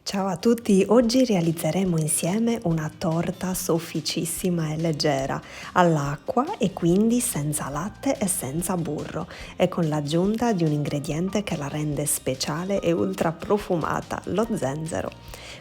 Ciao a tutti, oggi realizzeremo insieme una torta sofficissima e leggera all'acqua e quindi senza latte e senza burro e con l'aggiunta di un ingrediente che la rende speciale e ultra profumata, lo zenzero.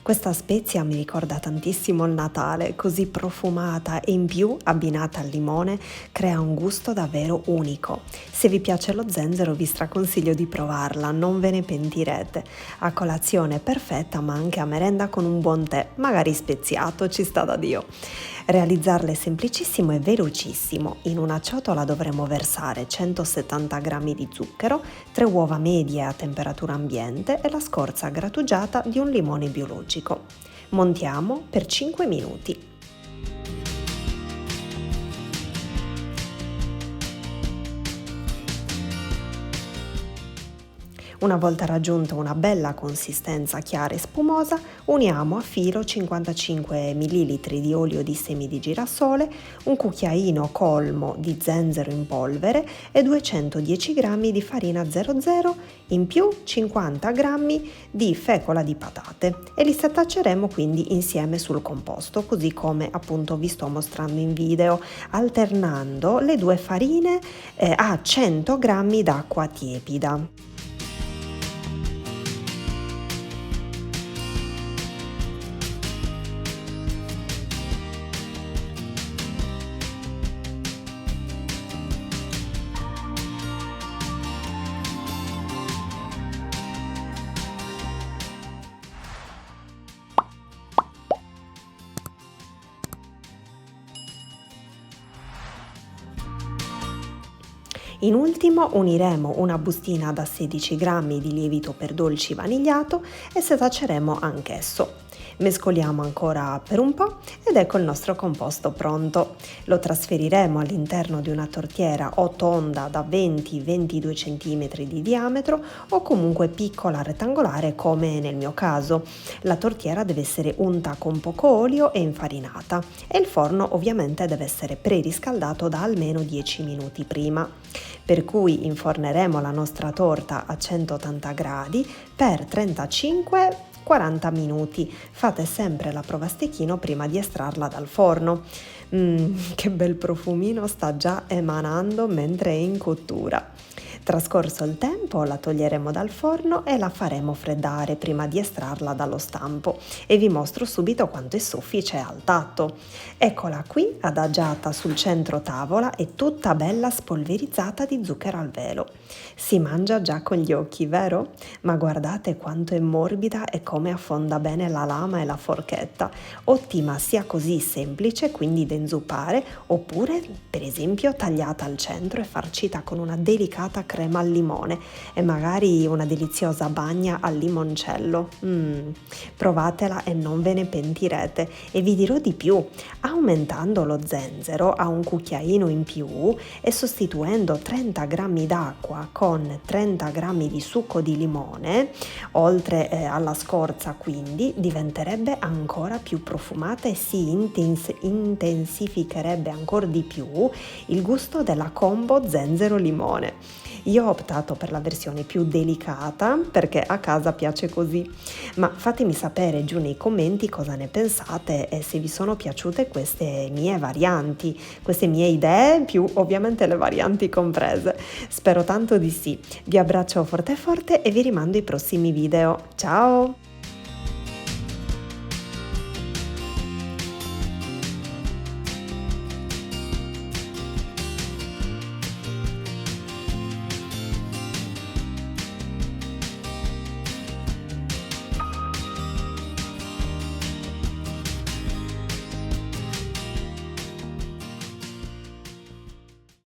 Questa spezia mi ricorda tantissimo il Natale, così profumata e in più abbinata al limone crea un gusto davvero unico. Se vi piace lo zenzero vi straconsiglio di provarla, non ve ne pentirete. A colazione perfetta ma anche a merenda con un buon tè, magari speziato, ci sta da Dio. Realizzarla è semplicissimo e velocissimo. In una ciotola dovremo versare 170 g di zucchero, 3 uova medie a temperatura ambiente e la scorza grattugiata di un limone biologico. Montiamo per 5 minuti. Una volta raggiunta una bella consistenza chiara e spumosa, uniamo a filo 55 ml di olio di semi di girasole, un cucchiaino colmo di zenzero in polvere e 210 g di farina 00, in più 50 g di fecola di patate e li setacceremo quindi insieme sul composto, così come appunto vi sto mostrando in video, alternando le due farine a 100 g d'acqua tiepida. In ultimo uniremo una bustina da 16 g di lievito per dolci vanigliato e setacceremo anch'esso. Mescoliamo ancora per un po' ed ecco il nostro composto pronto. Lo trasferiremo all'interno di una tortiera o tonda da 20-22 cm di diametro o comunque piccola rettangolare come nel mio caso. La tortiera deve essere unta con poco olio e infarinata e il forno ovviamente deve essere preriscaldato da almeno 10 minuti prima. Per cui inforneremo la nostra torta a 180 gradi per 35-40 minuti. Fate sempre la prova a stecchino prima di estrarla dal forno. Che bel profumino sta già emanando mentre è in cottura. Trascorso il tempo la toglieremo dal forno e la faremo freddare prima di estrarla dallo stampo e vi mostro subito quanto è soffice al tatto. Eccola qui adagiata sul centro tavola e tutta bella spolverizzata di zucchero al velo. Si mangia già con gli occhi, vero? Ma guardate quanto è morbida e come affonda bene la lama e la forchetta. Ottima sia così semplice, quindi da inzuppare, oppure per esempio tagliata al centro e farcita con una delicata crema al limone e magari una deliziosa bagna al limoncello. Provatela e non ve ne pentirete. E vi dirò di più, aumentando lo zenzero a un cucchiaino in più e sostituendo 30 g d'acqua con 30 g di succo di limone, oltre alla scorza quindi, diventerebbe ancora più profumata e si intensificherebbe ancora di più il gusto della combo zenzero-limone. Io ho optato per la versione più delicata perché a casa piace così, ma fatemi sapere giù nei commenti cosa ne pensate e se vi sono piaciute queste mie varianti, queste mie idee, più ovviamente le varianti comprese. Spero tanto di sì. Vi abbraccio forte forte e vi rimando ai prossimi video. Ciao!